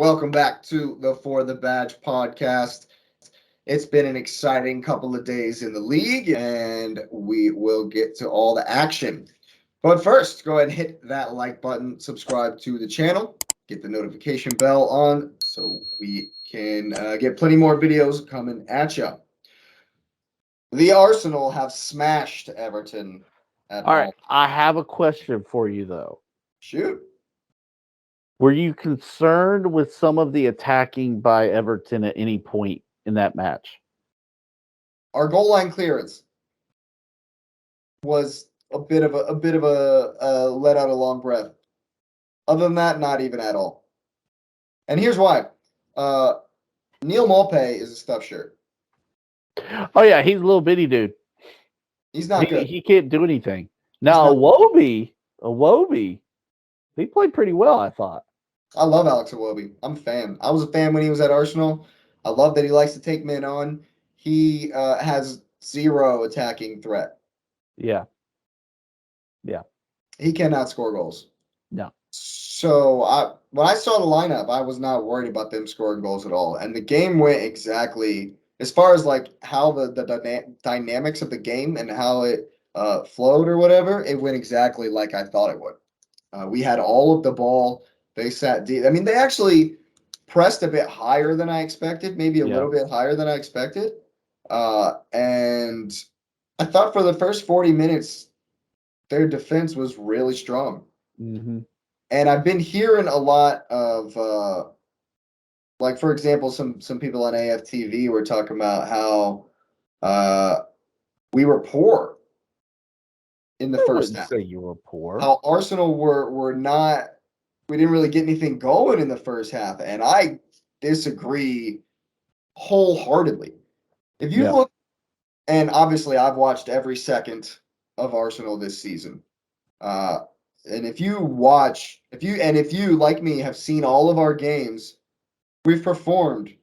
Welcome back to the For the Badge podcast. It's been an exciting couple of days in the league, and we will get to all the action. But first, go ahead and hit that like button, subscribe to the channel, get the notification bell on so we can get plenty more videos coming at you. The Arsenal have smashed Everton at All right, home. I have a question for you though. Shoot. Were you concerned with some of the attacking by Everton at any point in that match? Our goal line clearance was a bit of a let out a long breath. Other than that, not even at all. And here's why. Neil Maupay is a stuffed shirt. Oh yeah, he's a little bitty dude. He's not good. He can't do anything. Now Iwobi, he played pretty well, I thought. I love Alex Iwobi. I'm a fan. I was a fan when he was at Arsenal. I love that he likes to take men on. He has zero attacking threat. Yeah. He cannot score goals. No. So when I saw the lineup, I was not worried about them scoring goals at all. And the game went exactly as far as like how the dynamics of the game and how it flowed or whatever. It went exactly like I thought it would. We had all of the ball. They sat deep. I mean, they actually pressed a bit higher than I expected, maybe a little bit higher than I expected. And I thought for the first 40 minutes, their defense was really strong. Mm-hmm. And I've been hearing a lot of, like, for example, some people on AFTV were talking about how we were poor in the first half. Say you were poor. How Arsenal were not. We didn't really get anything going in the first half, and I disagree wholeheartedly. If you look, and obviously I've watched every second of Arsenal this season. And if you like me have seen all of our games, we've performed.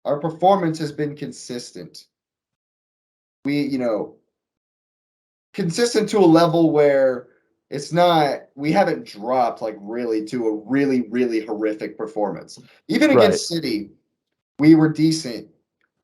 Our performance has been consistent. Consistent to a level where we haven't dropped like really to a really, really horrific performance. Even against City, we were decent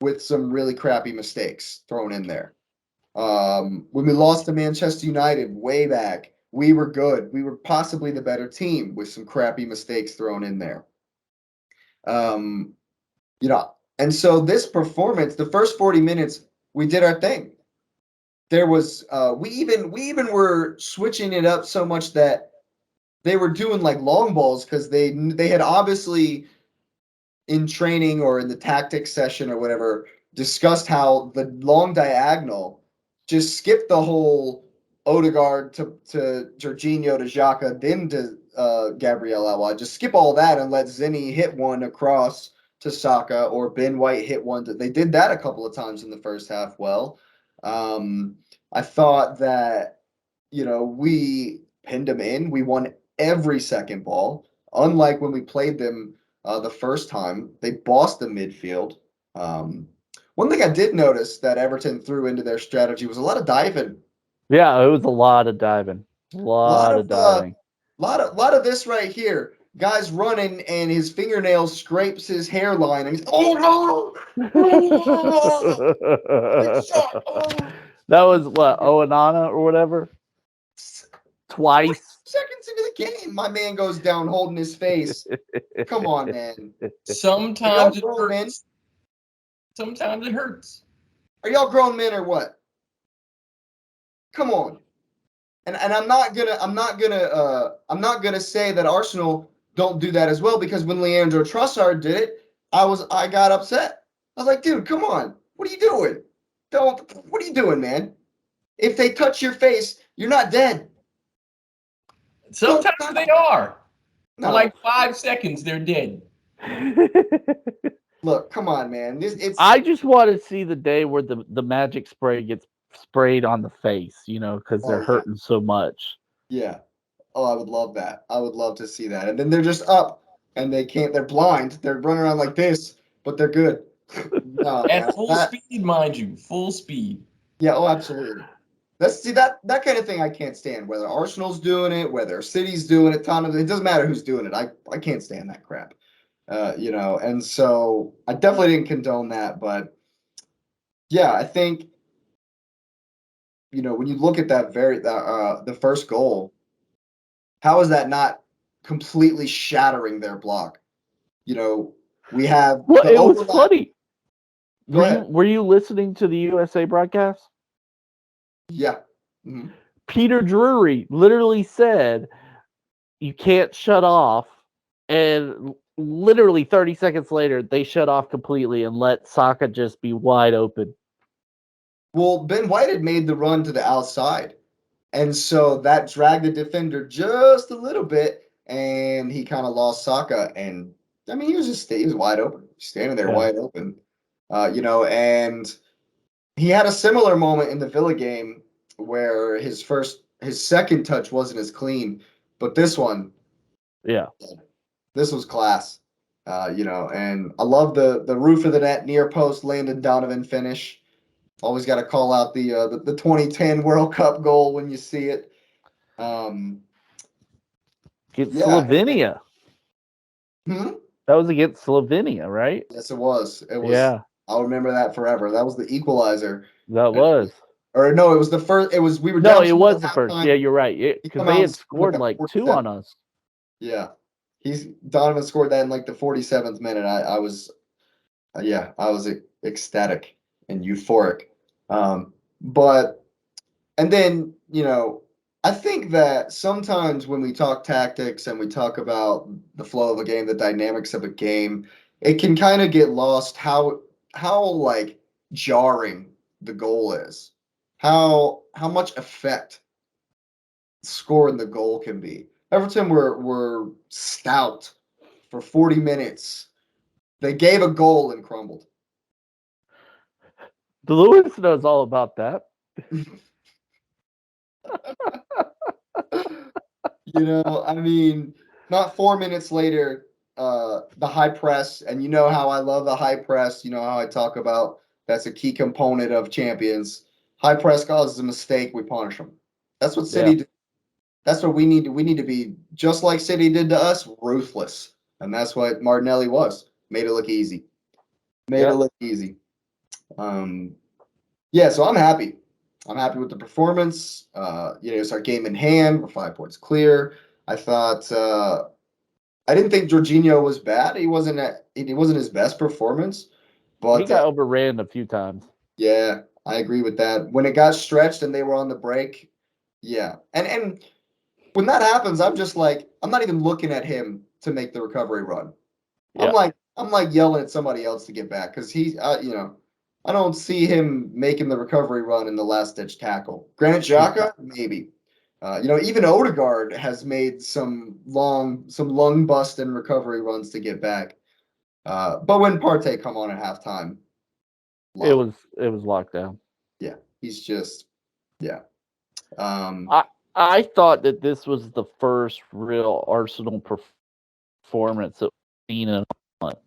with some really crappy mistakes thrown in there. When we lost to Manchester United way back, we were good. We were possibly the better team with some crappy mistakes thrown in there. And so this performance, the first 40 minutes, we did our thing. There was we even were switching it up so much that they were doing like long balls because they had obviously in training or in the tactics session or whatever discussed how the long diagonal just skip the whole Odegaard to Jorginho to Xhaka, then to Gabriel Awa. Just skip all that and let Zinni hit one across to Saka or Ben White hit one. They did that a couple of times in the first half. Well, I thought that we pinned them in. We won every second ball. Unlike when we played them the first time, they bossed the midfield. One thing I did notice that Everton threw into their strategy was a lot of diving. Yeah, it was a lot of diving. A lot of diving. Lot of this right here. Guy's running and his fingernail scrapes his hairline and he's oh no! That was what, Oanana or whatever? Twice. Seconds into the game, my man goes down holding his face. Come on, man. Sometimes it hurts. Sometimes it hurts. Are y'all grown men or what? Come on. And I'm not gonna say that Arsenal don't do that as well, because when Leandro Trossard did it, I got upset. I was like, dude, come on. What are you doing? What are you doing, man? If they touch your face, you're not dead. Sometimes they are. No. For like 5 seconds, they're dead. Look, come on, man. I just want to see the day where the magic spray gets sprayed on the face, because they're hurting so much. Yeah. Oh, I would love that. I would love to see that. And then they're just up and they're blind. They're running around like this, but they're good. No, at full speed, mind you. Full speed. Yeah, oh, absolutely. That kind of thing I can't stand. Whether Arsenal's doing it, whether City's doing it, Tottenham, it doesn't matter who's doing it. I can't stand that crap. And so I definitely didn't condone that, but yeah, I think when you look at the first goal, how is that not completely shattering their block? We have Well, the it was overlap. funny. Go ahead. Were you listening to the USA broadcast? Yeah. Hmm. Peter Drury literally said you can't shut off, and literally 30 seconds later they shut off completely and let Saka just be wide open. Well, Ben White had made the run to the outside, and so that dragged the defender just a little bit, and he kind of lost Saka. And I mean, he was wide open, standing there Yeah. wide open. And he had a similar moment in the Villa game where his second touch wasn't as clean, but Yeah. this was class. And I love the roof of the net near post Landon Donovan finish. Always got to call out the 2010 World Cup goal when you see it. Against Yeah. Slovenia. Hmm? That was against Slovenia, right? Yes, it was. It was. Yeah, I'll remember that forever. That was the equalizer. that was. Or no, it was the first. It was we were No, down it 2 was at the first. halftime. Yeah, you're right. He Because come they out and had scored scored like the like two 47th. on us. Yeah, Donovan scored that in like the 47th minute. I was I was ecstatic and euphoric. But and then I think that sometimes when we talk tactics and we talk about the flow of a game, the dynamics of a game, it can kind of get lost how like jarring the goal is, how much effect scoring the goal can be. Everton were stout for 40 minutes. They gave a goal and crumbled. The Lewis knows all about that. I mean, not 4 minutes later, the high press, and you know how I love the high press. You know how I talk about that's a key component of champions. High press causes a mistake, we punish them. That's what Yeah. City did. That's what we need to. We need to be just like City did to us, ruthless, and that's what Martinelli was. Made it look easy. Made it Yep. look easy. Um, yeah, so I'm happy. I'm happy with the performance. It's our game in hand. We're 5 points clear. I thought I didn't think Jorginho was bad. He wasn't his best performance, He but got overran a few times. yeah, I agree with that. When it got stretched and they were on the break, yeah, and when that happens, I'm just like I'm not even looking at him to make the recovery run. Yeah. I'm like yelling at somebody else to get back because I don't see him making the recovery run in the last ditch tackle. Granit Xhaka, maybe. Even Odegaard has made some lung bust and recovery runs to get back. But when Partey come on at halftime, It lock. was it was locked down. Yeah, he's just yeah. Um, I I thought that this was the first real Arsenal performance that we've seen in a month.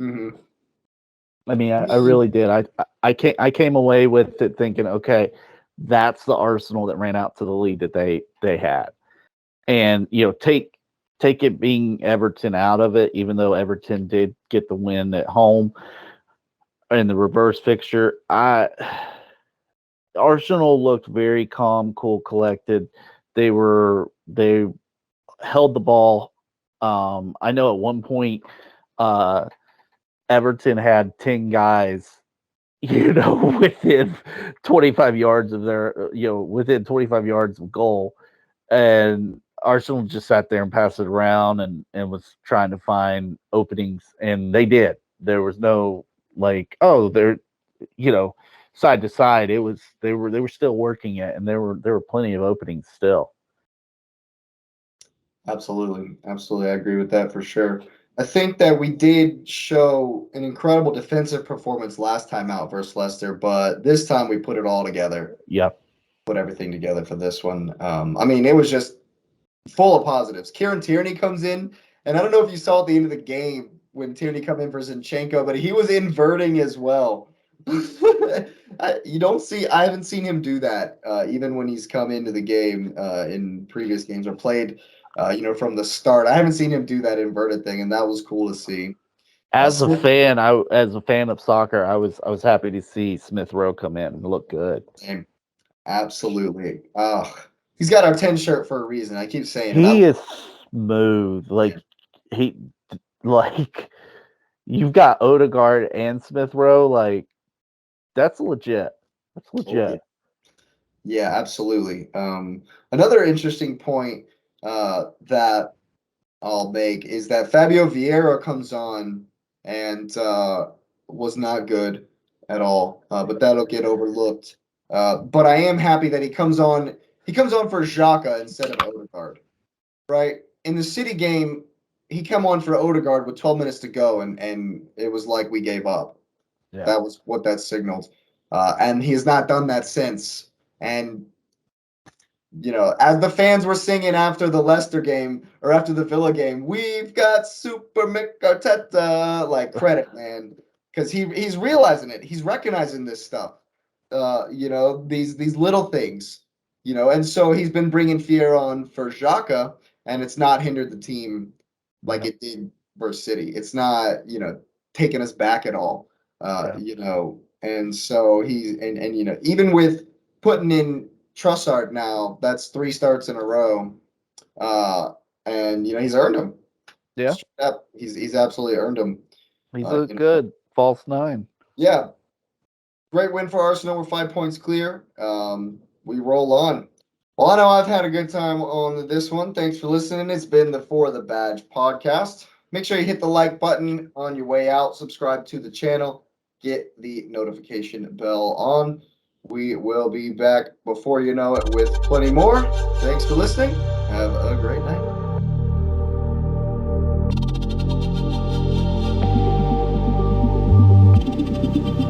mhm. I mean, I I mean, really did. I came away with it thinking, okay, that's the Arsenal that ran out to the lead that they had, and take it being Everton out of it, even though Everton did get the win at home in the reverse fixture. Arsenal looked very calm, cool, collected. They held the ball. I know at one point, uh, Everton had 10 guys, within 25 yards of within 25 yards of goal. And Arsenal just sat there and passed it around and was trying to find openings. And they did. There was no like, oh, they're, you know, side to side. They were still working it. And there were plenty of openings still. Absolutely. Absolutely. I agree with that for sure. I think that we did show an incredible defensive performance last time out versus Leicester, but this time we put it all together, Yep. put everything together for this one. I mean, it was just full of positives. Kieran Tierney comes in, and I don't know if you saw at the end of the game when Tierney come in for Zinchenko, but he was inverting as well. I haven't seen him do that even when he's come into the game in previous games or played from the start. I haven't seen him do that inverted thing, and that was cool to see. As a Smith- fan, as a fan of soccer, I was happy to see Smith Rowe come in and look good. Same. Absolutely. He's got our 10 shirt for a reason. I keep saying it. He is smooth. He like you've got Odegaard and Smith Rowe. Like that's legit. That's legit. Yeah, absolutely. Another interesting point that I'll make is that Fabio Vieira comes on and was not good at all, but that'll get overlooked. But I am happy that he comes on. He comes on for Xhaka instead of Odegaard, right? In the City game, he came on for Odegaard with 12 minutes to go, and it was like we gave up. Yeah. That was what that signaled, and he has not done that since. And as the fans were singing after the Leicester game or after the Villa game, we've got Super Mick Arteta, like credit, man, because he's realizing it. He's recognizing this stuff. These little things, and so he's been bringing fear on for Xhaka, and it's not hindered the team like it did versus City. It's not, taking us back at all. And so even with putting in Trussard now, that's 3 starts in a row. And he's earned them. Yeah. Straight up, he's absolutely earned them. He's a good false 9. Yeah. Great win for Arsenal. We're 5 points clear. We roll on. Well, I know I've had a good time on this one. Thanks for listening. It's been the For the Badge podcast. Make sure you hit the like button on your way out. Subscribe to the channel. Get the notification bell on. We will be back before you know it with plenty more. Thanks for listening. Have a great night.